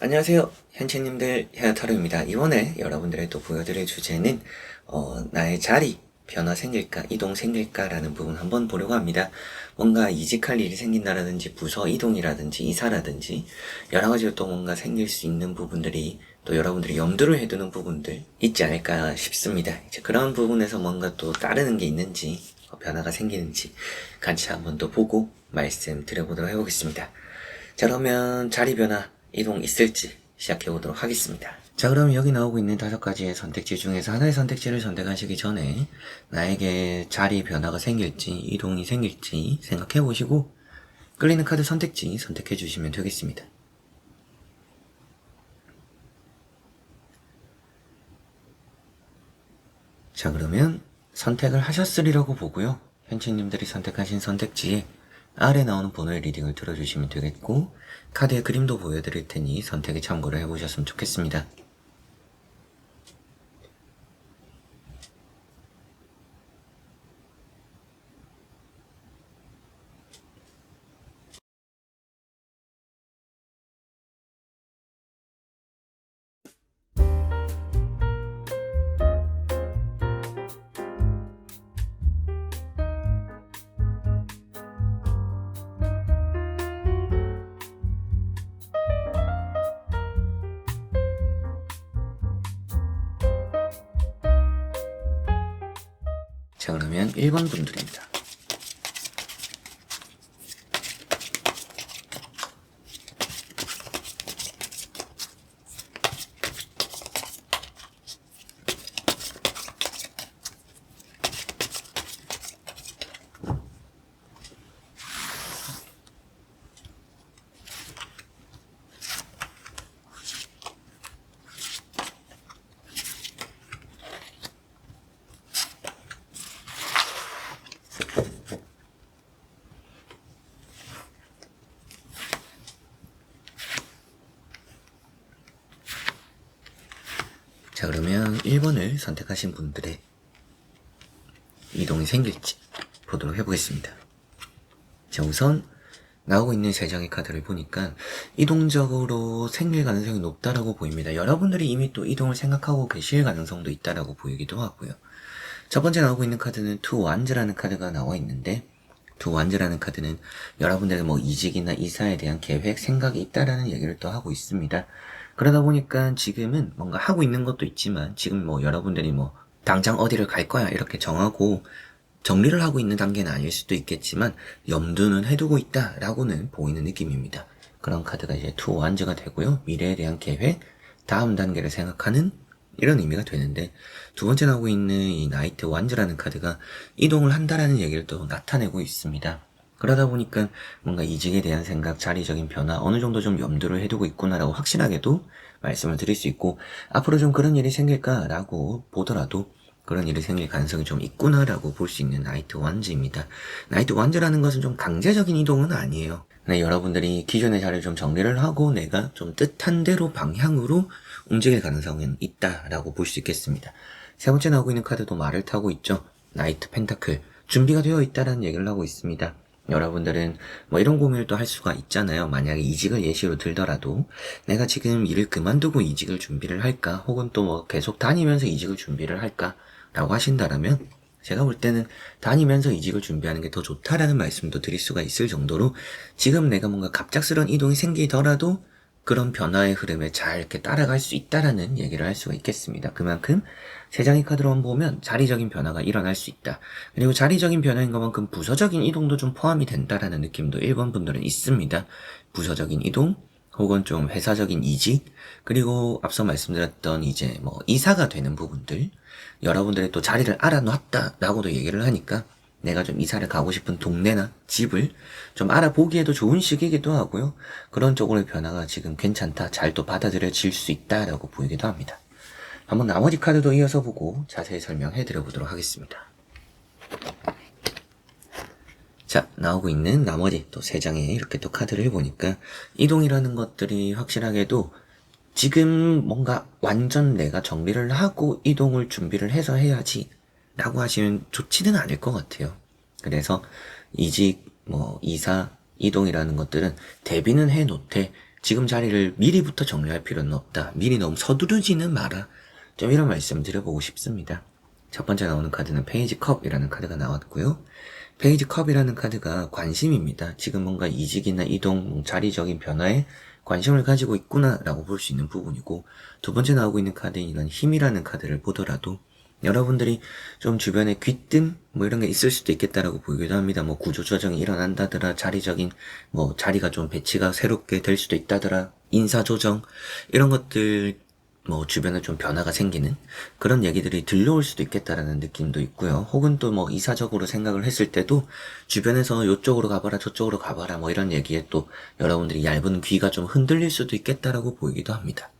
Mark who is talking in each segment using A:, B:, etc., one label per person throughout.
A: 안녕하세요. 현채님들 헤어타로입니다. 이번에 여러분들의 또 보여드릴 주제는 나의 자리 변화 생길까 이동 생길까 라는 부분 한번 보려고 합니다. 뭔가 이직할 일이 생긴다라든지 부서 이동이라든지 이사라든지 여러 가지로 또 뭔가 생길 수 있는 부분들이 또 여러분들이 염두를 해두는 부분들 있지 않을까 싶습니다. 이제 그런 부분에서 뭔가 또 따르는 게 있는지 변화가 생기는지 같이 한번 또 보고 말씀 드려보도록 해보겠습니다. 자, 그러면 자리 변화 이동 있을지 시작해보도록 하겠습니다. 자, 그럼 여기 나오고 있는 5가지의 선택지 중에서 하나의 선택지를 선택하시기 전에 나에게 자리 변화가 생길지 이동이 생길지 생각해보시고 끌리는 카드 선택지 선택해주시면 되겠습니다. 자, 그러면 선택을 하셨으리라고 보고요. 현치님들이 선택하신 선택지에 아래 나오는 번호의 리딩을 들어주시면 되겠고 카드의 그림도 보여드릴 테니 선택에 참고를 해보셨으면 좋겠습니다. 자, 그러면 1번 분들입니다. 자, 그러면 1번을 선택하신 분들의 이동이 생길지 보도록 해보겠습니다. 자, 우선 나오고 있는 3장의 카드를 보니까 이동적으로 생길 가능성이 높다라고 보입니다. 여러분들이 이미 또 이동을 생각하고 계실 가능성도 있다라고 보이기도 하고요. 첫 번째 나오고 있는 카드는 투 완즈라는 카드가 나와 있는데 투 완즈라는 카드는 여러분들의 뭐 이직이나 이사에 대한 계획, 생각이 있다라는 얘기를 또 하고 있습니다. 그러다 보니까 지금은 뭔가 하고 있는 것도 있지만 지금 뭐 여러분들이 뭐 당장 어디를 갈 거야 이렇게 정하고 정리를 하고 있는 단계는 아닐 수도 있겠지만 염두는 해두고 있다라고는 보이는 느낌입니다. 그런 카드가 이제 투 완즈가 되고요. 미래에 대한 계획, 다음 단계를 생각하는 이런 의미가 되는데 두 번째 나오고 있는 이 나이트 완즈라는 카드가 이동을 한다라는 얘기를 또 나타내고 있습니다. 그러다 보니까 뭔가 이직에 대한 생각, 자리적인 변화 어느 정도 좀 염두를 해두고 있구나라고 확실하게도 말씀을 드릴 수 있고 앞으로 좀 그런 일이 생길까라고 보더라도 그런 일이 생길 가능성이 좀 있구나라고 볼 수 있는 나이트 완즈입니다. 나이트 완즈라는 것은 좀 강제적인 이동은 아니에요. 네, 여러분들이 기존의 자리를 좀 정리를 하고 내가 좀 뜻한 대로 방향으로 움직일 가능성은 있다라고 볼 수 있겠습니다. 세 번째 나오고 있는 카드도 말을 타고 있죠. 나이트 펜타클. 준비가 되어 있다라는 얘기를 하고 있습니다. 여러분들은 뭐 이런 고민을 또 할 수가 있잖아요. 만약에 이직을 예시로 들더라도 내가 지금 일을 그만두고 이직을 준비를 할까 혹은 또 뭐 계속 다니면서 이직을 준비를 할까 라고 하신다라면 제가 볼 때는 다니면서 이직을 준비하는 게 더 좋다라는 말씀도 드릴 수가 있을 정도로 지금 내가 뭔가 갑작스러운 이동이 생기더라도 그런 변화의 흐름에 잘 이렇게 따라갈 수 있다라는 얘기를 할 수가 있겠습니다. 그만큼 세 장의 카드로만 보면 자리적인 변화가 일어날 수 있다. 그리고 자리적인 변화인 것만큼 부서적인 이동도 좀 포함이 된다라는 느낌도 1번 분들은 있습니다. 부서적인 이동, 혹은 좀 회사적인 이직, 그리고 앞서 말씀드렸던 이제 뭐 이사가 되는 부분들, 여러분들의 또 자리를 알아놨다라고도 얘기를 하니까 내가 좀 이사를 가고 싶은 동네나 집을 좀 알아보기에도 좋은 시기이기도 하고요. 그런 쪽으로의 변화가 지금 괜찮다, 잘 또 받아들여질 수 있다라고 보이기도 합니다. 한번 나머지 카드도 이어서 보고 자세히 설명해 드려보도록 하겠습니다. 자, 나오고 있는 나머지 또 3장의 이렇게 또 카드를 보니까 이동이라는 것들이 확실하게도 지금 뭔가 완전 내가 정리를 하고 이동을 준비를 해서 해야지 라고 하시면 좋지는 않을 것 같아요. 그래서 이직, 뭐 이사, 이동이라는 것들은 대비는 해놓되 지금 자리를 미리부터 정리할 필요는 없다. 미리 너무 서두르지는 마라. 좀 이런 말씀 드려보고 싶습니다. 첫 번째 나오는 카드는 페이지 컵이라는 카드가 나왔고요. 페이지 컵이라는 카드가 관심입니다. 지금 뭔가 이직이나 이동, 자리적인 변화에 관심을 가지고 있구나 라고 볼 수 있는 부분이고, 두 번째 나오고 있는 카드인 이런 힘이라는 카드를 보더라도 여러분들이 좀 주변에 귀뜸 이런 게 있을 수도 있겠다라고 보이기도 합니다. 구조조정이 일어난다더라, 자리적인 자리가 좀 배치가 새롭게 될 수도 있다더라, 인사조정 이런 것들 주변에 좀 변화가 생기는 그런 얘기들이 들려올 수도 있겠다라는 느낌도 있고요. 혹은 또 이사적으로 생각을 했을 때도 주변에서 요쪽으로 가봐라 저쪽으로 가봐라 이런 얘기에 또 여러분들이 얇은 귀가 좀 흔들릴 수도 있겠다라고 보이기도 합니다.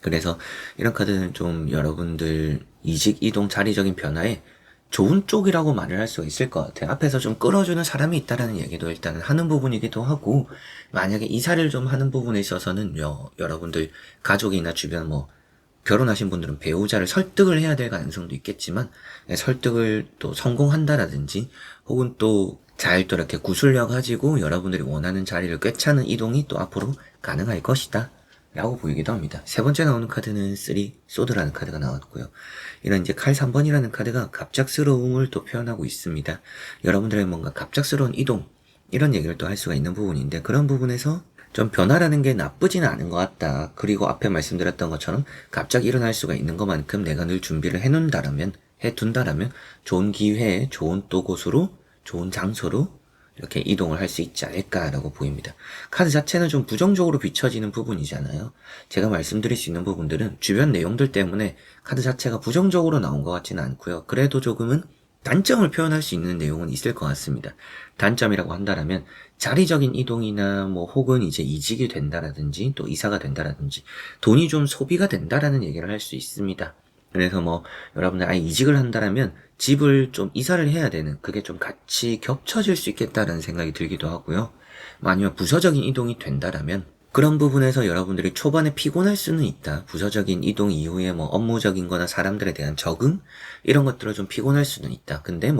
A: 그래서 이런 카드는 좀 여러분들 이직, 이동, 자리적인 변화에 좋은 쪽이라고 말을 할 수가 있을 것 같아요. 앞에서 좀 끌어주는 사람이 있다라는 얘기도 일단은 하는 부분이기도 하고, 만약에 이사를 좀 하는 부분에 있어서는 여러분들 가족이나 주변 결혼하신 분들은 배우자를 설득을 해야 될 가능성도 있겠지만, 설득을 또 성공한다라든지 혹은 또 잘 또 이렇게 구술력 가지고 여러분들이 원하는 자리를 꿰차는 이동이 또 앞으로 가능할 것이다 라고 보이기도 합니다. 세 번째 나오는 카드는 3 소드라는 카드가 나왔고요. 이런 이제 칼 3번이라는 카드가 갑작스러움을 또 표현하고 있습니다. 여러분들의 뭔가 갑작스러운 이동 이런 얘기를 또 할 수가 있는 부분인데, 그런 부분에서 좀 변화라는 게 나쁘지는 않은 것 같다. 그리고 앞에 말씀드렸던 것처럼 갑자기 일어날 수가 있는 것만큼 내가 늘 준비를 해둔다라면 좋은 기회에 좋은 또 곳으로 좋은 장소로 이렇게 이동을 할 수 있지 않을까라고 보입니다. 카드 자체는 좀 부정적으로 비춰지는 부분이잖아요. 제가 말씀드릴 수 있는 부분들은 주변 내용들 때문에 카드 자체가 부정적으로 나온 것 같지는 않고요. 그래도 조금은 단점을 표현할 수 있는 내용은 있을 것 같습니다. 단점이라고 한다라면 자리적인 이동이나 혹은 이제 이직이 된다라든지 또 이사가 된다라든지 돈이 좀 소비가 된다라는 얘기를 할 수 있습니다. 그래서 여러분들 아예 이직을 한다라면 집을 좀 이사를 해야 되는, 그게 좀 같이 겹쳐질 수 있겠다라는 생각이 들기도 하고요. 아니면 부서적인 이동이 된다라면 그런 부분에서 여러분들이 초반에 피곤할 수는 있다. 부서적인 이동 이후에 업무적인 거나 사람들에 대한 적응? 이런 것들을 좀 피곤할 수는 있다. 근데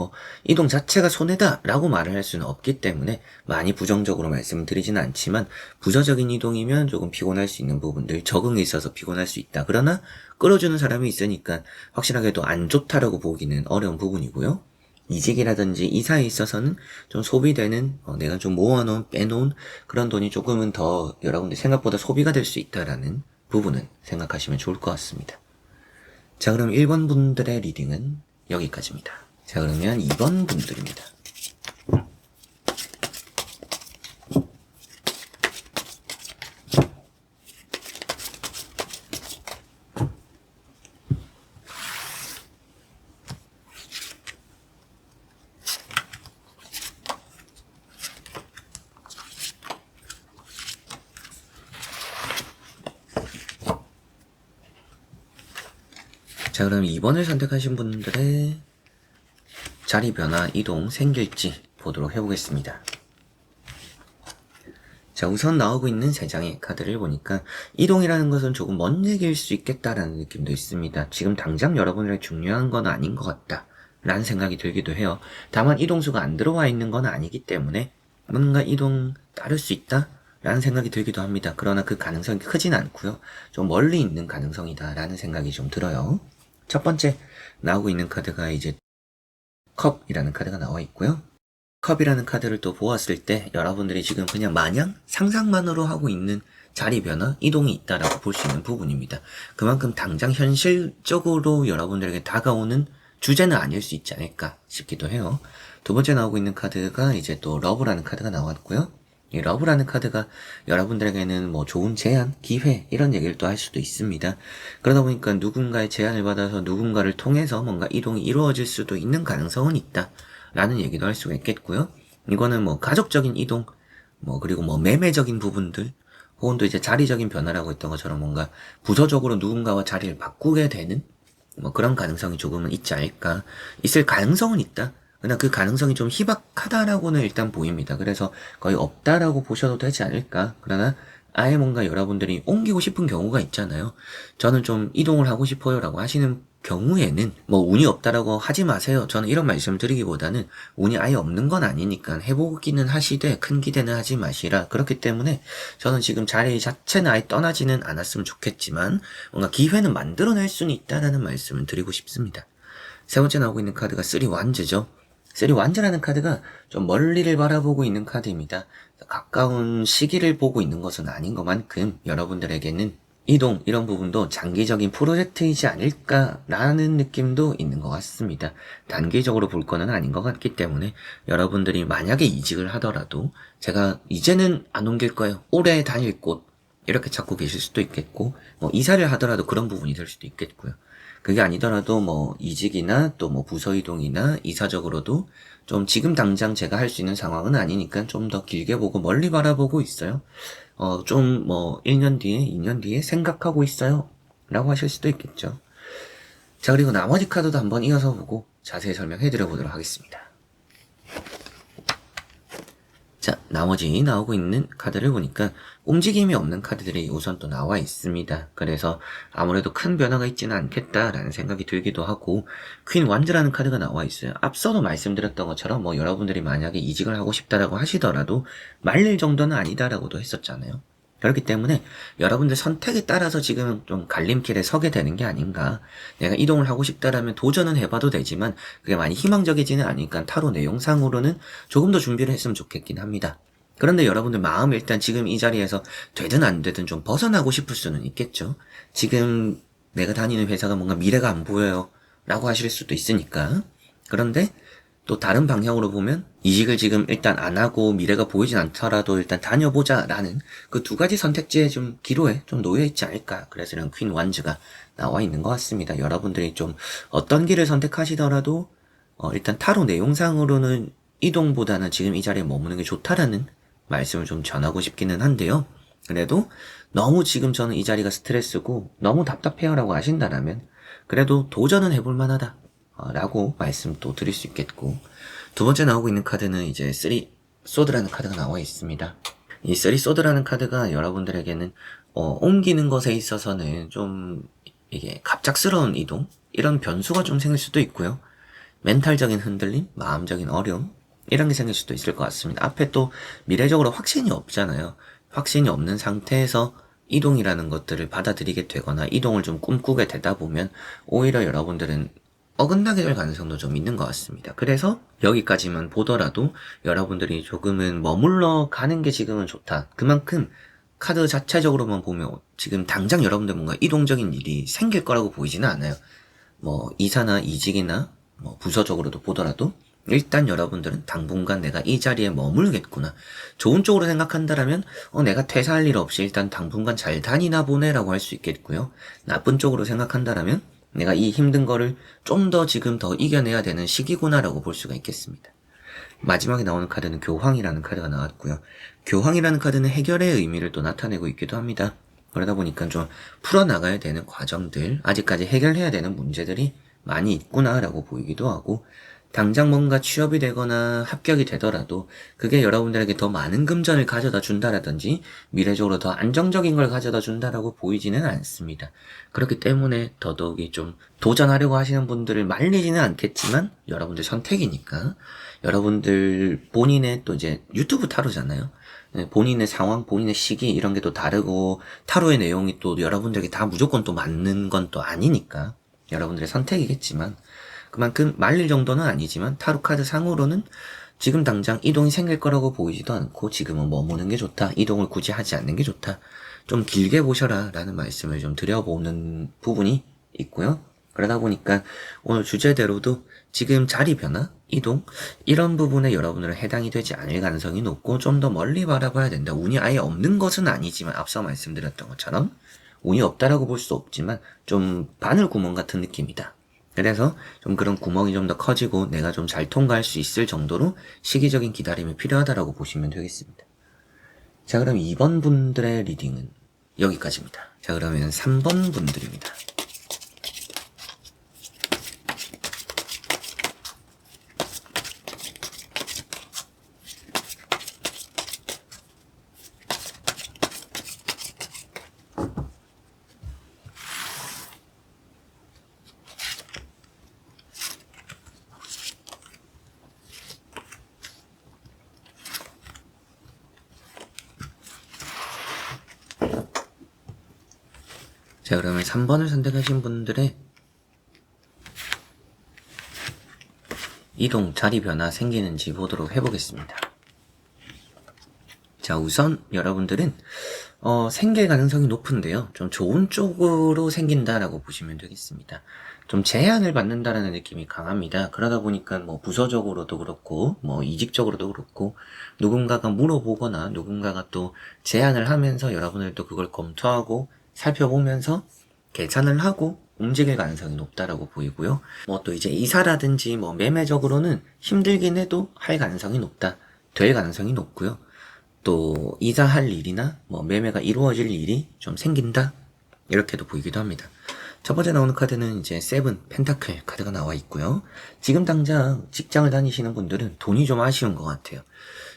A: 이동 자체가 손해다 라고 말을 할 수는 없기 때문에 많이 부정적으로 말씀을 드리지는 않지만, 부서적인 이동이면 조금 피곤할 수 있는 부분들, 적응에 있어서 피곤할 수 있다. 그러나 끌어주는 사람이 있으니까 확실하게도 안 좋다라고 보기는 어려운 부분이고요. 이직이라든지 이사에 있어서는 좀 소비되는, 내가 좀 모아놓은, 빼놓은 그런 돈이 조금은 더 여러분들 생각보다 소비가 될 수 있다라는 부분은 생각하시면 좋을 것 같습니다. 자, 그럼 1번 분들의 리딩은 여기까지입니다. 자, 그러면 2번 분들입니다. 자, 그럼 2번을 선택하신 분들의 자리 변화, 이동 생길지 보도록 해보겠습니다. 자, 우선 나오고 있는 3장의 카드를 보니까 이동이라는 것은 조금 먼 얘기일 수 있겠다라는 느낌도 있습니다. 지금 당장 여러분에게 중요한 건 아닌 것 같다 라는 생각이 들기도 해요. 다만 이동수가 안 들어와 있는 건 아니기 때문에 뭔가 이동 따를 수 있다 라는 생각이 들기도 합니다. 그러나 그 가능성이 크진 않고요. 좀 멀리 있는 가능성이다 라는 생각이 좀 들어요. 첫 번째 나오고 있는 카드가 이제 컵이라는 카드가 나와 있고요. 컵이라는 카드를 또 보았을 때 여러분들이 지금 그냥 마냥 상상만으로 하고 있는 자리 변화, 이동이 있다라고 볼 수 있는 부분입니다. 그만큼 당장 현실적으로 여러분들에게 다가오는 주제는 아닐 수 있지 않을까 싶기도 해요. 두 번째 나오고 있는 카드가 이제 또 러브라는 카드가 나왔고요. 이 러브라는 카드가 여러분들에게는 좋은 제안, 기회 이런 얘기를 또 할 수도 있습니다. 그러다 보니까 누군가의 제안을 받아서 누군가를 통해서 뭔가 이동이 이루어질 수도 있는 가능성은 있다 라는 얘기도 할 수가 있겠고요. 이거는 가족적인 이동, 그리고 매매적인 부분들, 혹은 또 이제 자리적인 변화라고 했던 것처럼 뭔가 부서적으로 누군가와 자리를 바꾸게 되는 그런 가능성이 조금은 있지 않을까. 있을 가능성은 있다. 그러나 그 가능성이 좀 희박하다라고는 일단 보입니다. 그래서 거의 없다라고 보셔도 되지 않을까. 그러나 아예 뭔가 여러분들이 옮기고 싶은 경우가 있잖아요. 저는 좀 이동을 하고 싶어요 라고 하시는 경우에는 뭐 운이 없다라고 하지 마세요. 저는 이런 말씀 드리기보다는 운이 아예 없는 건 아니니까 해보기는 하시되 큰 기대는 하지 마시라. 그렇기 때문에 저는 지금 자리 자체는 아예 떠나지는 않았으면 좋겠지만 뭔가 기회는 만들어낼 수는 있다라는 말씀을 드리고 싶습니다. 세 번째 나오고 있는 카드가 3완즈죠. 3완즈라는 카드가 좀 멀리를 바라보고 있는 카드입니다. 가까운 시기를 보고 있는 것은 아닌 것만큼 여러분들에게는 이동 이런 부분도 장기적인 프로젝트이지 않을까라는 느낌도 있는 것 같습니다. 단기적으로 볼 거는 아닌 것 같기 때문에 여러분들이 만약에 이직을 하더라도 제가 이제는 안 옮길 거예요. 오래 다닐 곳 이렇게 찾고 계실 수도 있겠고 뭐 이사를 하더라도 그런 부분이 될 수도 있겠고요. 그게 아니더라도 뭐 이직이나 또 뭐 부서 이동이나 이사적으로도 좀 지금 당장 제가 할 수 있는 상황은 아니니까 좀 더 길게 보고 멀리 바라보고 있어요. 좀 뭐 1년 뒤에 2년 뒤에 생각하고 있어요 라고 하실 수도 있겠죠. 자, 그리고 나머지 카드도 한번 이어서 보고 자세히 설명해 드려 보도록 하겠습니다. 자, 나머지 나오고 있는 카드를 보니까 움직임이 없는 카드들이 우선 또 나와 있습니다. 그래서 아무래도 큰 변화가 있지는 않겠다라는 생각이 들기도 하고, 퀸 완즈라는 카드가 나와 있어요. 앞서도 말씀드렸던 것처럼 뭐 여러분들이 만약에 이직을 하고 싶다라고 하시더라도 말릴 정도는 아니다라고도 했었잖아요. 그렇기 때문에 여러분들 선택에 따라서 지금 좀 갈림길에 서게 되는 게 아닌가. 내가 이동을 하고 싶다라면 도전은 해봐도 되지만 그게 많이 희망적이지는 않으니까 타로 내용상으로는 조금 더 준비를 했으면 좋겠긴 합니다. 그런데 여러분들 마음 일단 지금 이 자리에서 되든 안 되든 좀 벗어나고 싶을 수는 있겠죠. 지금 내가 다니는 회사가 뭔가 미래가 안 보여요 라고 하실 수도 있으니까. 그런데 또 다른 방향으로 보면 이직을 지금 일단 안 하고 미래가 보이진 않더라도 일단 다녀보자 라는 그 두 가지 선택지에 좀 기로에 좀 놓여 있지 않을까. 그래서 이런 퀸 완즈가 나와 있는 것 같습니다. 여러분들이 좀 어떤 길을 선택하시더라도 일단 타로 내용상으로는 이동보다는 지금 이 자리에 머무는 게 좋다라는 말씀을 좀 전하고 싶기는 한데요. 그래도 너무 지금 저는 이 자리가 스트레스고 너무 답답해요 라고 하신다면 그래도 도전은 해볼 만하다 라고 말씀 또 드릴 수 있겠고, 두 번째 나오고 있는 카드는 이제 3 소드라는 카드가 나와 있습니다. 이 3 소드라는 카드가 여러분들에게는 옮기는 것에 있어서는 좀 이게 갑작스러운 이동 이런 변수가 좀 생길 수도 있고요. 멘탈적인 흔들림, 마음적인 어려움 이런 게 생길 수도 있을 것 같습니다. 앞에 또 미래적으로 확신이 없잖아요. 확신이 없는 상태에서 이동이라는 것들을 받아들이게 되거나 이동을 좀 꿈꾸게 되다 보면 오히려 여러분들은 어긋나게 될 가능성도 좀 있는 것 같습니다. 그래서 여기까지만 보더라도 여러분들이 조금은 머물러 가는 게 지금은 좋다. 그만큼 카드 자체적으로만 보면 지금 당장 여러분들 뭔가 이동적인 일이 생길 거라고 보이지는 않아요. 뭐 이사나 이직이나 뭐 부서적으로도 보더라도 일단 여러분들은 당분간 내가 이 자리에 머물겠구나. 좋은 쪽으로 생각한다라면 내가 퇴사할 일 없이 일단 당분간 잘 다니나 보네라고 할 수 있겠고요. 나쁜 쪽으로 생각한다라면 내가 이 힘든 거를 좀 더 지금 더 이겨내야 되는 시기구나라고 볼 수가 있겠습니다. 마지막에 나오는 카드는 교황이라는 카드가 나왔고요. 교황이라는 카드는 해결의 의미를 또 나타내고 있기도 합니다. 그러다 보니까 좀 풀어나가야 되는 과정들, 아직까지 해결해야 되는 문제들이 많이 있구나라고 보이기도 하고, 당장 뭔가 취업이 되거나 합격이 되더라도 그게 여러분들에게 더 많은 금전을 가져다 준다라든지 미래적으로 더 안정적인 걸 가져다 준다라고 보이지는 않습니다. 그렇기 때문에 더더욱이 좀 도전하려고 하시는 분들을 말리지는 않겠지만 여러분들 선택이니까 여러분들 본인의 또 이제 유튜브 타로잖아요. 본인의 상황, 본인의 시기 이런 게 또 다르고 타로의 내용이 또 여러분들에게 다 무조건 또 맞는 건 또 아니니까 여러분들의 선택이겠지만 그만큼 말릴 정도는 아니지만 타로 카드 상으로는 지금 당장 이동이 생길 거라고 보이지도 않고 지금은 머무는 게 좋다. 이동을 굳이 하지 않는 게 좋다. 좀 길게 보셔라 라는 말씀을 좀 드려보는 부분이 있고요. 그러다 보니까 오늘 주제대로도 지금 자리 변화, 이동 이런 부분에 여러분들은 해당이 되지 않을 가능성이 높고 좀 더 멀리 바라봐야 된다. 운이 아예 없는 것은 아니지만 앞서 말씀드렸던 것처럼 운이 없다라고 볼 수 없지만 좀 바늘 구멍 같은 느낌이다. 그래서 좀 그런 구멍이 좀 더 커지고 내가 좀 잘 통과할 수 있을 정도로 시기적인 기다림이 필요하다라고 보시면 되겠습니다. 자, 그럼 2번 분들의 리딩은 여기까지입니다. 자, 그러면 3번 분들입니다. 자, 그러면 3번을 선택하신 분들의 이동 자리 변화 생기는지 보도록 해보겠습니다. 자, 우선 여러분들은 생길 가능성이 높은데요. 좀 좋은 쪽으로 생긴다라고 보시면 되겠습니다. 좀 제한을 받는다라는 느낌이 강합니다. 그러다 보니까 뭐 부서적으로도 그렇고 뭐 이직적으로도 그렇고 누군가가 물어보거나 누군가가 또 제안을 하면서 여러분들도 그걸 검토하고 살펴보면서 계산을 하고 움직일 가능성이 높다라고 보이고요. 뭐 또 이제 이사라든지 뭐 매매적으로는 힘들긴 해도 할 가능성이 높다. 될 가능성이 높고요. 또 이사할 일이나 뭐 매매가 이루어질 일이 좀 생긴다. 이렇게도 보이기도 합니다. 첫 번째 나오는 카드는 이제 세븐 펜타클 카드가 나와 있고요. 지금 당장 직장을 다니시는 분들은 돈이 좀 아쉬운 것 같아요.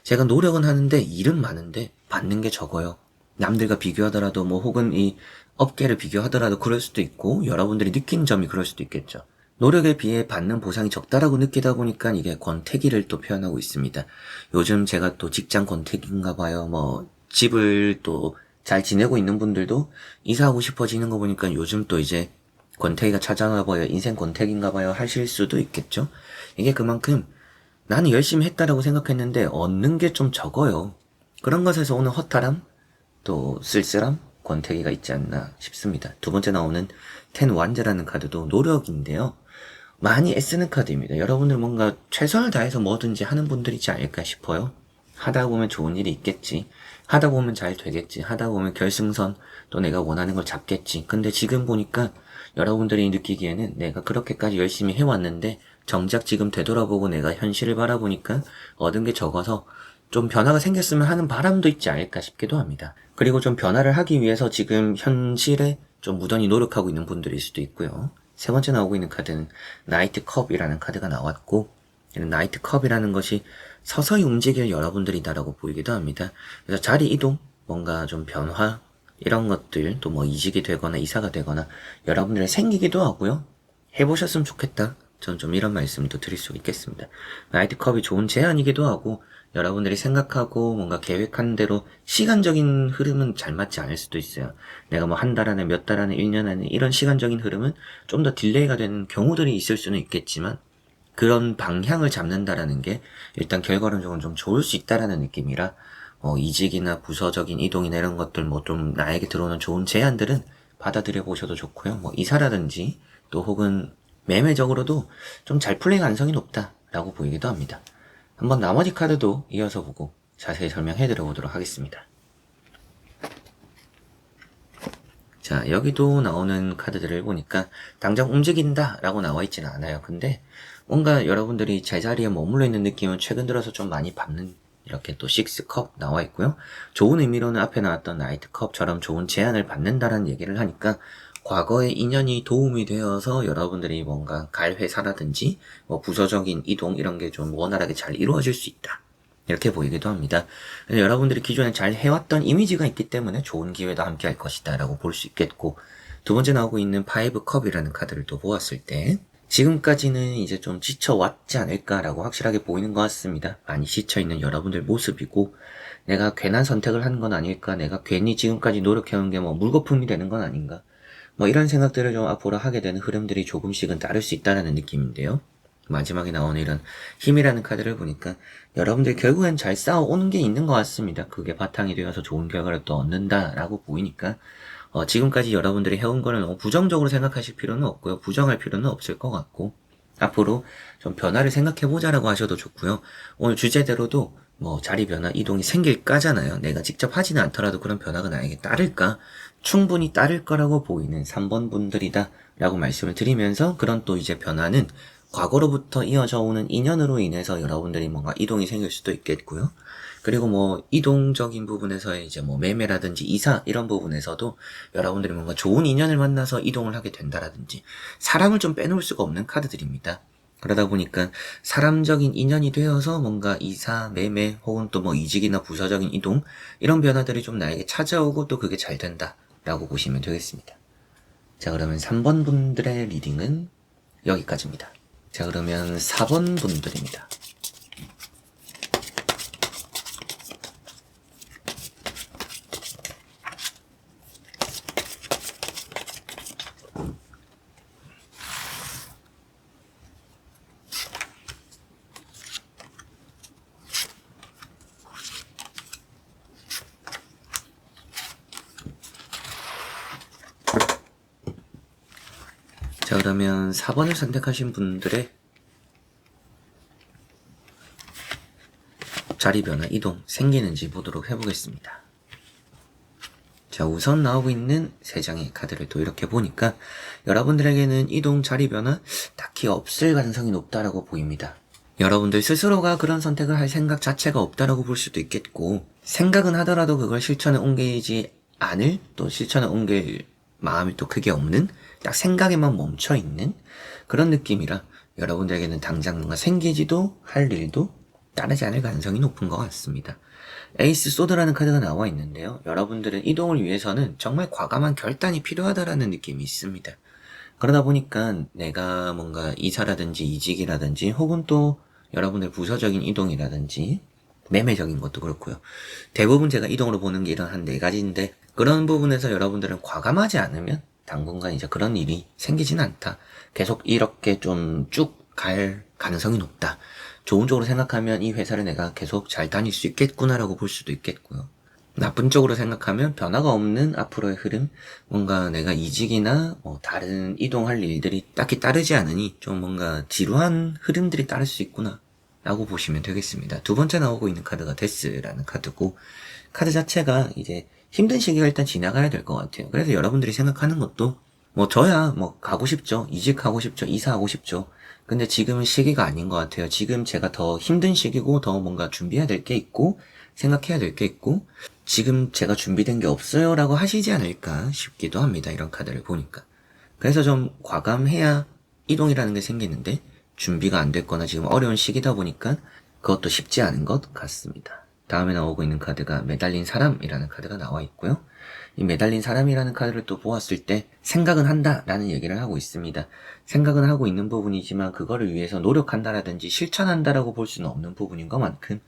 A: 제가 노력은 하는데 일은 많은데 받는 게 적어요. 남들과 비교하더라도 뭐 혹은 이 업계를 비교하더라도 그럴 수도 있고 여러분들이 느낀 점이 그럴 수도 있겠죠. 노력에 비해 받는 보상이 적다라고 느끼다 보니까 이게 권태기를 또 표현하고 있습니다. 요즘 제가 또 직장 권태기인가 봐요. 뭐 집을 또 잘 지내고 있는 분들도 이사하고 싶어지는 거 보니까 요즘 또 이제 권태기가 찾아와 봐요. 인생 권태기인가 봐요. 하실 수도 있겠죠. 이게 그만큼 나는 열심히 했다라고 생각했는데 얻는 게 좀 적어요. 그런 것에서 오는 허탈함, 또 쓸쓸함, 권태기가 있지 않나 싶습니다. 두 번째 나오는 텐 완제라는 카드도 노력인데요. 많이 애쓰는 카드입니다. 여러분들 뭔가 최선을 다해서 뭐든지 하는 분들이지 않을까 싶어요. 하다 보면 좋은 일이 있겠지. 하다 보면 잘 되겠지. 하다 보면 결승선 또 내가 원하는 걸 잡겠지. 근데 지금 보니까 여러분들이 느끼기에는 내가 그렇게까지 열심히 해왔는데 정작 지금 되돌아보고 내가 현실을 바라보니까 얻은 게 적어서 좀 변화가 생겼으면 하는 바람도 있지 않을까 싶기도 합니다. 그리고 좀 변화를 하기 위해서 지금 현실에 좀 무던히 노력하고 있는 분들일 수도 있고요. 세 번째 나오고 있는 카드는 나이트 컵이라는 카드가 나왔고, 이런 나이트 컵이라는 것이 서서히 움직일 여러분들이다라고 보이기도 합니다. 그래서 자리 이동, 뭔가 좀 변화, 이런 것들, 또 뭐 이직이 되거나 이사가 되거나 여러분들이 생기기도 하고요. 해보셨으면 좋겠다. 전 좀 이런 말씀도 드릴 수 있겠습니다. 나이트 컵이 좋은 제안이기도 하고, 여러분들이 생각하고 뭔가 계획한 대로 시간적인 흐름은 잘 맞지 않을 수도 있어요. 내가 뭐 한 달 안에 몇 달 안에 1년 안에 이런 시간적인 흐름은 좀 더 딜레이가 되는 경우들이 있을 수는 있겠지만 그런 방향을 잡는다라는 게 일단 결과론적으로 좀 좋을 수 있다라는 느낌이라 이직이나 부서적인 이동이나 이런 것들 뭐 좀 나에게 들어오는 좋은 제안들은 받아들여 보셔도 좋고요. 뭐 이사라든지 또 혹은 매매적으로도 좀 잘 풀릴 가능성이 높다라고 보이기도 합니다. 한번 나머지 카드도 이어서 보고 자세히 설명해 드려 보도록 하겠습니다. 자, 여기도 나오는 카드들을 보니까 당장 움직인다 라고 나와 있지는 않아요. 근데 뭔가 여러분들이 제자리에 머물러 있는 느낌은 최근 들어서 좀 많이 받는, 이렇게 또 6컵 나와 있고요. 좋은 의미로는 앞에 나왔던 나이트컵처럼 좋은 제안을 받는다라는 얘기를 하니까 과거의 인연이 도움이 되어서 여러분들이 뭔가 갈 회사라든지 뭐 부서적인 이동 이런 게 좀 원활하게 잘 이루어질 수 있다. 이렇게 보이기도 합니다. 여러분들이 기존에 잘 해왔던 이미지가 있기 때문에 좋은 기회도 함께 할 것이다 라고 볼 수 있겠고, 두 번째 나오고 있는 파이브 컵이라는 카드를 또 보았을 때 지금까지는 이제 좀 지쳐왔지 않을까라고 확실하게 보이는 것 같습니다. 많이 지쳐있는 여러분들 모습이고, 내가 괜한 선택을 한 건 아닐까, 내가 괜히 지금까지 노력해온 게 뭐 물거품이 되는 건 아닌가, 뭐 이런 생각들을 좀 앞으로 하게 되는 흐름들이 조금씩은 따를 수 있다는 느낌인데요. 마지막에 나오는 이런 힘이라는 카드를 보니까 여러분들 결국엔 잘 싸워오는 게 있는 것 같습니다. 그게 바탕이 되어서 좋은 결과를 또 얻는다라고 보이니까 지금까지 여러분들이 해온 거는 너무 부정적으로 생각하실 필요는 없고요. 부정할 필요는 없을 것 같고 앞으로 좀 변화를 생각해보자라고 하셔도 좋고요. 오늘 주제대로도 뭐 자리 변화, 이동이 생길까잖아요. 내가 직접 하지는 않더라도 그런 변화가 나에게 따를까? 충분히 따를 거라고 보이는 3번 분들이다 라고 말씀을 드리면서, 그런 또 이제 변화는 과거로부터 이어져 오는 인연으로 인해서 여러분들이 뭔가 이동이 생길 수도 있겠고요. 그리고 뭐 이동적인 부분에서의 이제 뭐 매매라든지 이사 이런 부분에서도 여러분들이 뭔가 좋은 인연을 만나서 이동을 하게 된다라든지, 사람을 좀 빼놓을 수가 없는 카드들입니다. 그러다 보니까 사람적인 인연이 되어서 뭔가 이사, 매매 혹은 또 뭐 이직이나 부서적인 이동 이런 변화들이 좀 나에게 찾아오고 또 그게 잘 된다라고 보시면 되겠습니다. 자, 그러면 3번 분들의 리딩은 여기까지입니다. 자, 그러면 4번 분들입니다. 자, 그러면 4번을 선택하신 분들의 자리 변화, 이동 생기는지 보도록 해보겠습니다. 자, 우선 나오고 있는 3장의 카드를 또 이렇게 보니까 여러분들에게는 이동 자리 변화 딱히 없을 가능성이 높다라고 보입니다. 여러분들 스스로가 그런 선택을 할 생각 자체가 없다라고 볼 수도 있겠고, 생각은 하더라도 그걸 실천에 옮기지 않을, 또 실천에 옮길 마음이 또 크게 없는, 딱 생각에만 멈춰있는 그런 느낌이라 여러분들에게는 당장 뭔가 생기지도 할 일도 따르지 않을 가능성이 높은 것 같습니다. 에이스 소드라는 카드가 나와 있는데요. 여러분들은 이동을 위해서는 정말 과감한 결단이 필요하다라는 느낌이 있습니다. 그러다 보니까 내가 뭔가 이사라든지 이직이라든지 혹은 또 여러분들 부서적인 이동이라든지 매매적인 것도 그렇고요. 대부분 제가 이동으로 보는 게 이런 한 4가지인데, 그런 부분에서 여러분들은 과감하지 않으면 당분간 이제 그런 일이 생기진 않다. 계속 이렇게 좀 쭉 갈 가능성이 높다. 좋은 쪽으로 생각하면 이 회사를 내가 계속 잘 다닐 수 있겠구나라고 볼 수도 있겠고요. 나쁜 쪽으로 생각하면 변화가 없는 앞으로의 흐름, 뭔가 내가 이직이나 다른 이동할 일들이 딱히 따르지 않으니 좀 뭔가 지루한 흐름들이 따를 수 있구나 라고 보시면 되겠습니다. 두 번째 나오고 있는 카드가 데스라는 카드고, 카드 자체가 이제 힘든 시기가 일단 지나가야 될 것 같아요. 그래서 여러분들이 생각하는 것도 저야 가고 싶죠. 이직하고 싶죠. 이사하고 싶죠. 근데 지금은 시기가 아닌 것 같아요. 지금 제가 더 힘든 시기고 더 뭔가 준비해야 될 게 있고 생각해야 될 게 있고 지금 제가 준비된 게 없어요 라고 하시지 않을까 싶기도 합니다. 이런 카드를 보니까. 그래서 좀 과감해야 이동이라는 게 생기는데 준비가 안 됐거나 지금 어려운 시기다 보니까 그것도 쉽지 않은 것 같습니다. 다음에 나오고 있는 카드가 매달린 사람이라는 카드가 나와 있고요. 이 매달린 사람이라는 카드를 또 보았을 때 생각은 한다라는 얘기를 하고 있습니다. 생각은 하고 있는 부분이지만 그거를 위해서 노력한다라든지 실천한다라고 볼 수는 없는 부분인 것만큼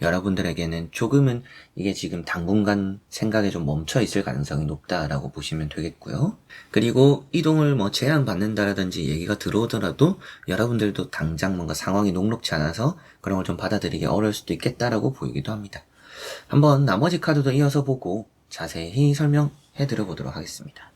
A: 여러분들에게는 조금은 이게 지금 당분간 생각에 좀 멈춰 있을 가능성이 높다라고 보시면 되겠고요. 그리고 이동을 제한받는다라든지 얘기가 들어오더라도 여러분들도 당장 뭔가 상황이 녹록지 않아서 그런 걸 좀 받아들이기 어려울 수도 있겠다라고 보이기도 합니다. 한번 나머지 카드도 이어서 보고 자세히 설명해 드려보도록 하겠습니다.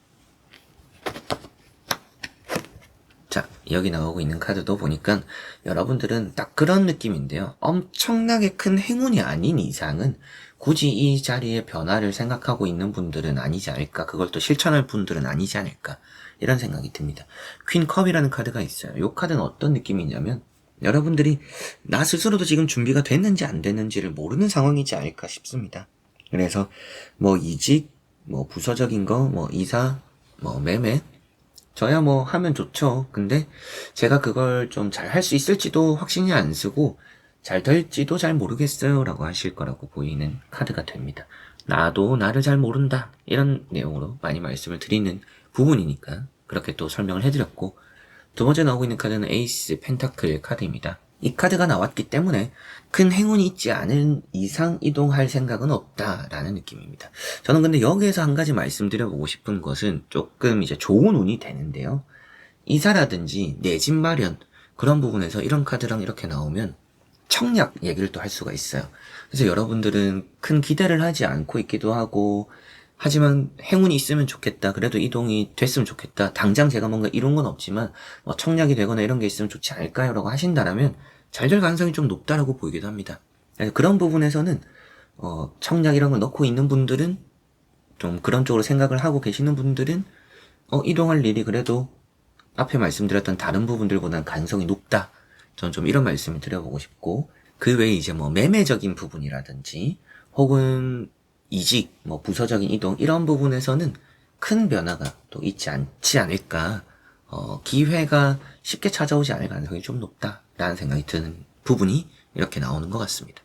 A: 자, 여기 나오고 있는 카드도 보니까 여러분들은 딱 그런 느낌인데요. 엄청나게 큰 행운이 아닌 이상은 굳이 이 자리의 변화를 생각하고 있는 분들은 아니지 않을까, 그걸 또 실천할 분들은 아니지 않을까, 이런 생각이 듭니다. 퀸컵이라는 카드가 있어요. 이 카드는 어떤 느낌이냐면 여러분들이 나 스스로도 지금 준비가 됐는지 안 됐는지를 모르는 상황이지 않을까 싶습니다. 그래서 이직, 부서적인 거, 이사, 매매, 저야 하면 좋죠. 근데 제가 그걸 좀 잘 할 수 있을지도 확신이 안 쓰고 잘 될지도 잘 모르겠어요 라고 하실 거라고 보이는 카드가 됩니다. 나도 나를 잘 모른다, 이런 내용으로 많이 말씀을 드리는 부분이니까 그렇게 또 설명을 해드렸고, 두 번째 나오고 있는 카드는 에이스 펜타클 카드입니다. 이 카드가 나왔기 때문에 큰 행운이 있지 않은 이상 이동할 생각은 없다라는 느낌입니다. 저는 근데 여기에서 한 가지 말씀드려보고 싶은 것은 조금 이제 좋은 운이 되는데요. 이사라든지 내 집 마련, 그런 부분에서 이런 카드랑 이렇게 나오면 청약 얘기를 또 할 수가 있어요. 그래서 여러분들은 큰 기대를 하지 않고 있기도 하고, 하지만 행운이 있으면 좋겠다, 그래도 이동이 됐으면 좋겠다, 당장 제가 뭔가 이룬 건 없지만 청약이 되거나 이런 게 있으면 좋지 않을까요? 라고 하신다면 잘 될 가능성이 좀 높다라고 보이기도 합니다. 그런 부분에서는 청약 이런 걸 넣고 있는 분들은, 좀 그런 쪽으로 생각을 하고 계시는 분들은 이동할 일이 그래도 앞에 말씀드렸던 다른 부분들보다는 가능성이 높다, 저는 좀 이런 말씀을 드려보고 싶고, 그 외에 이제 매매적인 부분이라든지 혹은 이직, 부서적인 이동, 이런 부분에서는 큰 변화가 또 있지 않지 않을까, 기회가 쉽게 찾아오지 않을 가능성이 좀 높다라는 생각이 드는 부분이 이렇게 나오는 것 같습니다.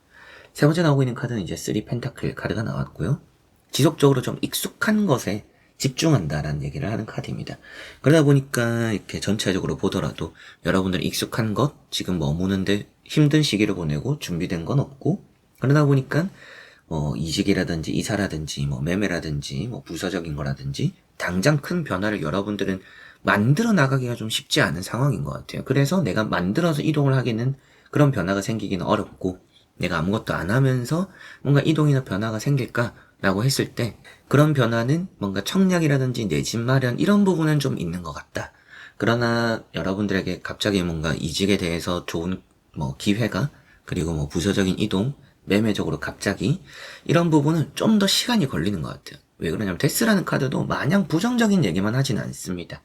A: 세 번째 나오고 있는 카드는 이제 3 펜타클 카드가 나왔고요. 지속적으로 좀 익숙한 것에 집중한다라는 얘기를 하는 카드입니다. 그러다 보니까 이렇게 전체적으로 보더라도 여러분들 익숙한 것, 지금 머무는데 힘든 시기를 보내고 준비된 건 없고, 그러다 보니까 이직이라든지 이사라든지 매매라든지 부서적인 거라든지 당장 큰 변화를 여러분들은 만들어 나가기가 좀 쉽지 않은 상황인 것 같아요. 그래서 내가 만들어서 이동을 하기는 그런 변화가 생기기는 어렵고, 내가 아무것도 안 하면서 뭔가 이동이나 변화가 생길까라고 했을 때 그런 변화는 뭔가 청약이라든지 내 집 마련 이런 부분은 좀 있는 것 같다. 그러나 여러분들에게 갑자기 뭔가 이직에 대해서 좋은 뭐 기회가, 그리고 뭐 부서적인 이동, 매매적으로 갑자기 이런 부분은 좀 더 시간이 걸리는 것 같아요. 왜 그러냐면 데스라는 카드도 마냥 부정적인 얘기만 하진 않습니다.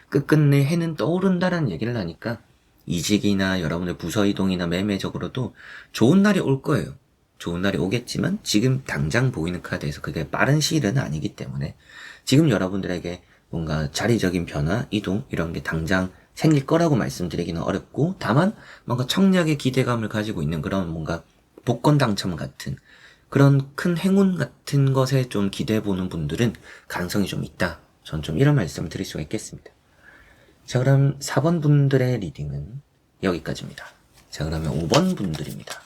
A: 끝끝내 해는 떠오른다라는 얘기를 하니까 이직이나 여러분의 부서 이동이나 매매적으로도 좋은 날이 올 거예요. 좋은 날이 오겠지만 지금 당장 보이는 카드에서 그게 빠른 시일은 아니기 때문에 지금 여러분들에게 뭔가 자리적인 변화, 이동 이런 게 당장 생길 거라고 말씀드리기는 어렵고, 다만 뭔가 청약의 기대감을 가지고 있는 그런 뭔가 복권 당첨 같은 그런 큰 행운 같은 것에 좀 기대해보는 분들은 가능성이 좀 있다. 전 좀 이런 말씀을 드릴 수가 있겠습니다. 자, 그럼 4번 분들의 리딩은 여기까지입니다. 자, 그러면 5번 분들입니다.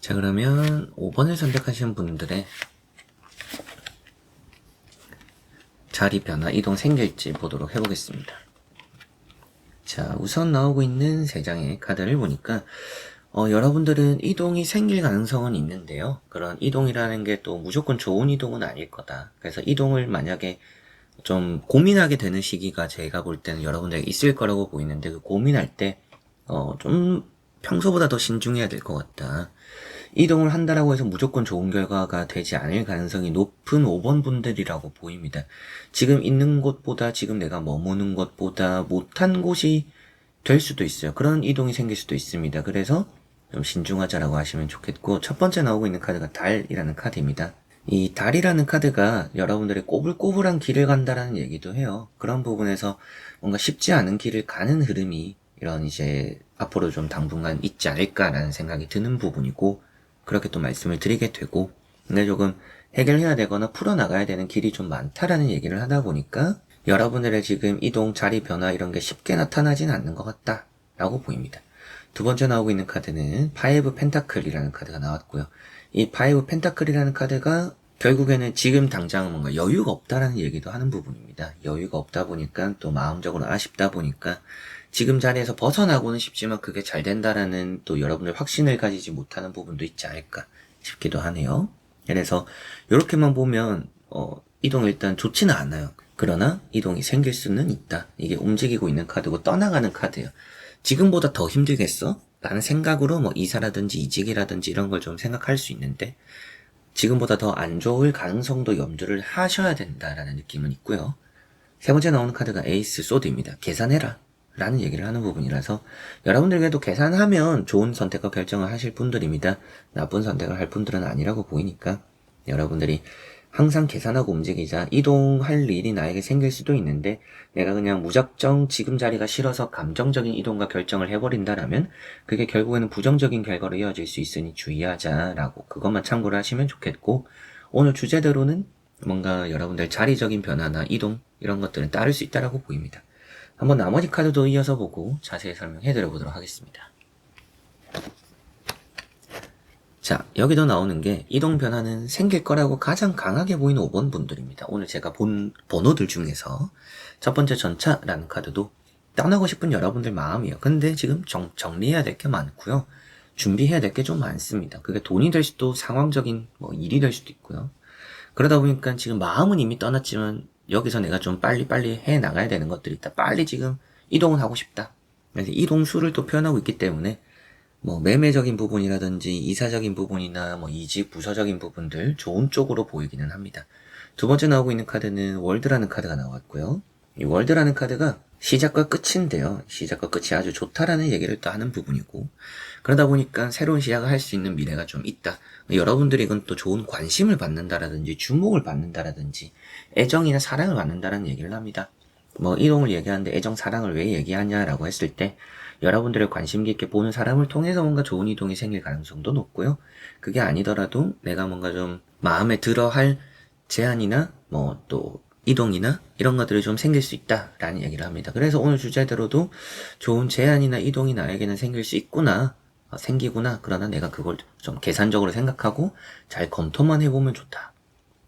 A: 자, 그러면 5번을 선택하신 분들의 자리 변화, 이동 생길지 보도록 해보겠습니다. 자, 우선 나오고 있는 3장의 카드를 보니까 여러분들은 이동이 생길 가능성은 있는데요. 그런 이동이라는 게 또 무조건 좋은 이동은 아닐 거다. 그래서 이동을 만약에 좀 고민하게 되는 시기가 제가 볼 때는 여러분들에게 있을 거라고 보이는데, 그 고민할 때 좀 평소보다 더 신중해야 될 것 같다. 이동을 한다라고 해서 무조건 좋은 결과가 되지 않을 가능성이 높은 5번 분들이라고 보입니다. 지금 있는 곳보다, 지금 내가 머무는 곳보다 못한 곳이 될 수도 있어요. 그런 이동이 생길 수도 있습니다. 그래서 좀 신중하자라고 하시면 좋겠고, 첫 번째 나오고 있는 카드가 달이라는 카드입니다. 이 달이라는 카드가 여러분들의 꼬불꼬불한 길을 간다라는 얘기도 해요. 그런 부분에서 뭔가 쉽지 않은 길을 가는 흐름이 이런 이제 앞으로 좀 당분간 있지 않을까라는 생각이 드는 부분이고, 그렇게 또 말씀을 드리게 되고, 근데 조금 해결해야 되거나 풀어나가야 되는 길이 좀 많다라는 얘기를 하다 보니까 여러분들의 지금 이동, 자리 변화 이런 게 쉽게 나타나진 않는 것 같다 라고 보입니다. 두 번째 나오고 있는 카드는 파이브 펜타클이라는 카드가 나왔고요. 이 파이브 펜타클이라는 카드가 결국에는 지금 당장 뭔가 여유가 없다라는 얘기도 하는 부분입니다. 여유가 없다 보니까 또 마음적으로 아쉽다 보니까 지금 자리에서 벗어나고는 싶지만 그게 잘 된다라는 또 여러분들 확신을 가지지 못하는 부분도 있지 않을까 싶기도 하네요. 그래서 이렇게만 보면 이동 일단 좋지는 않아요. 그러나 이동이 생길 수는 있다. 이게 움직이고 있는 카드고 떠나가는 카드예요. 지금보다 더 힘들겠어? 라는 생각으로 뭐 이사라든지 이직이라든지 이런 걸 좀 생각할 수 있는데, 지금보다 더 안 좋을 가능성도 염두를 하셔야 된다라는 느낌은 있고요. 세 번째 나오는 카드가 에이스 소드입니다. 계산해라 라는 얘기를 하는 부분이라서 여러분들께도 계산하면 좋은 선택과 결정을 하실 분들입니다. 나쁜 선택을 할 분들은 아니라고 보이니까 여러분들이 항상 계산하고 움직이자. 이동할 일이 나에게 생길 수도 있는데 내가 그냥 무작정 지금 자리가 싫어서 감정적인 이동과 결정을 해버린다라면 그게 결국에는 부정적인 결과로 이어질 수 있으니 주의하자라고, 그것만 참고를 하시면 좋겠고, 오늘 주제대로는 뭔가 여러분들 자리적인 변화나 이동 이런 것들은 따를 수 있다라고 보입니다. 한번 나머지 카드도 이어서 보고 자세히 설명해 드려보도록 하겠습니다. 자, 여기도 나오는 게 이동 변화는 생길 거라고 가장 강하게 보이는 5번 분들입니다. 오늘 제가 본 번호들 중에서 첫 번째 전차라는 카드도 떠나고 싶은 여러분들 마음이에요. 근데 지금 정리해야 될 게 많고요. 준비해야 될 게 좀 많습니다. 그게 돈이 될 수도, 상황적인 뭐 일이 될 수도 있고요. 그러다 보니까 지금 마음은 이미 떠났지만 여기서 내가 좀 빨리빨리 해 나가야 되는 것들이 있다. 빨리 지금 이동을 하고 싶다. 그래서 이동수를 또 표현하고 있기 때문에 뭐 매매적인 부분이라든지 이사적인 부분이나 뭐 이직, 부서적인 부분들 좋은 쪽으로 보이기는 합니다. 두 번째 나오고 있는 카드는 월드라는 카드가 나왔고요. 이 월드라는 카드가 시작과 끝인데요. 시작과 끝이 아주 좋다라는 얘기를 또 하는 부분이고, 그러다 보니까 새로운 시작을 할 수 있는 미래가 좀 있다. 여러분들이 이건 또 좋은 관심을 받는다라든지 주목을 받는다라든지 애정이나 사랑을 받는다라는 얘기를 합니다. 뭐 이동을 얘기하는데 애정, 사랑을 왜 얘기하냐라고 했을 때 여러분들의 관심 깊게 보는 사람을 통해서 뭔가 좋은 이동이 생길 가능성도 높고요. 그게 아니더라도 내가 뭔가 좀 마음에 들어 할 제안이나 뭐 또 이동이나 이런 것들이 좀 생길 수 있다라는 얘기를 합니다. 그래서 오늘 주제대로도 좋은 제안이나 이동이 나에게는 생길 수 있구나, 생기구나. 그러나 내가 그걸 좀 계산적으로 생각하고 잘 검토만 해보면 좋다.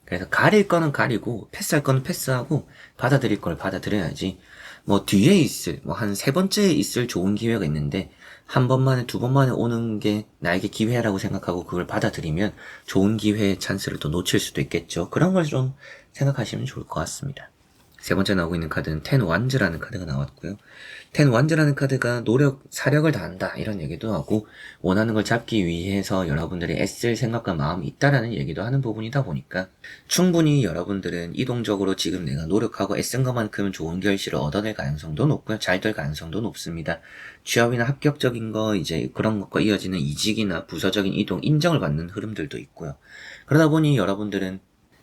A: 그래서 가릴 거는 가리고 패스할 거는 패스하고 받아들일 걸 받아들여야지. 뭐 뒤에 있을, 뭐 한 세 번째에 있을 좋은 기회가 있는데 한 번만에 두 번만에 오는 게 나에게 기회라고 생각하고 그걸 받아들이면 좋은 기회의 찬스를 또 놓칠 수도 있겠죠. 그런 걸 좀 생각하시면 좋을 것 같습니다. 세 번째 나오고 있는 카드는 텐 완즈라는 카드가 나왔고요. 텐 완즈라는 카드가 노력, 사력을 다한다 이런 얘기도 하고 원하는 걸 잡기 위해서 여러분들이 애쓸 생각과 마음이 있다라는 얘기도 하는 부분이다 보니까 충분히 여러분들은 이동적으로 지금 내가 노력하고 애쓴 것만큼 좋은 결실을 얻어낼 가능성도 높고요. 잘 될 가능성도 높습니다. 취업이나 합격적인 거 이제 그런 것과 이어지는 이직이나 부서적인 이동, 인정을 받는 흐름들도 있고요. 그러다 보니 여러분들은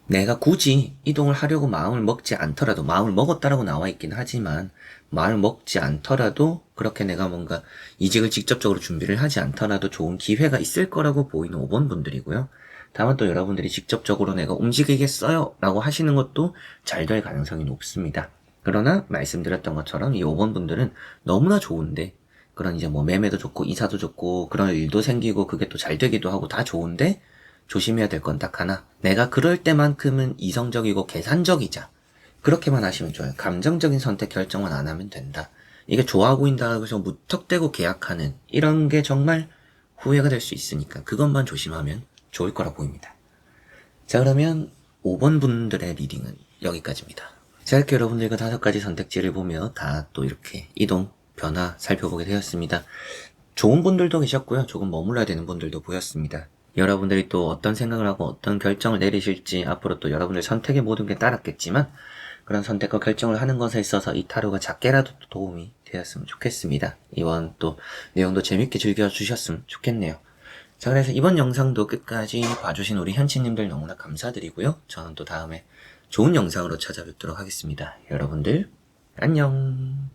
A: 내가 굳이 이동을 하려고 마음을 먹지 않더라도, 마음을 먹었다라고 나와 있긴 하지만 마음을 먹지 않더라도 그렇게 내가 뭔가 이직을 직접적으로 준비를 하지 않더라도 좋은 기회가 있을 거라고 보이는 5번 분들이고요. 다만 또 여러분들이 직접적으로 내가 움직이겠어요 라고 하시는 것도 잘 될 가능성이 높습니다. 그러나 말씀드렸던 것처럼 이 5번 분들은 너무나 좋은데, 그런 이제 뭐 매매도 좋고 이사도 좋고 그런 일도 생기고 그게 또 잘 되기도 하고 다 좋은데 조심해야 될 건 딱 하나. 내가 그럴 때만큼은 이성적이고 계산적이자. 그렇게만 하시면 좋아요. 감정적인 선택 결정만 안 하면 된다. 이게 좋아하고 있다고 해서 무턱대고 계약하는 이런 게 정말 후회가 될 수 있으니까 그것만 조심하면 좋을 거라 보입니다. 자, 그러면 5번 분들의 리딩은 여기까지입니다. 자, 이렇게 여러분들과 5가지 선택지를 보며 다 또 이렇게 이동, 변화 살펴보게 되었습니다. 좋은 분들도 계셨고요. 조금 머물러야 되는 분들도 보였습니다. 여러분들이 또 어떤 생각을 하고 어떤 결정을 내리실지 앞으로 또 여러분들 선택의 모든 게 따랐겠지만 그런 선택과 결정을 하는 것에 있어서 이 타로가 작게라도 도움이 되었으면 좋겠습니다. 이번 또 내용도 재밌게 즐겨주셨으면 좋겠네요. 자, 그래서 이번 영상도 끝까지 봐주신 우리 현치님들 너무나 감사드리고요. 저는 또 다음에 좋은 영상으로 찾아뵙도록 하겠습니다. 여러분들 안녕.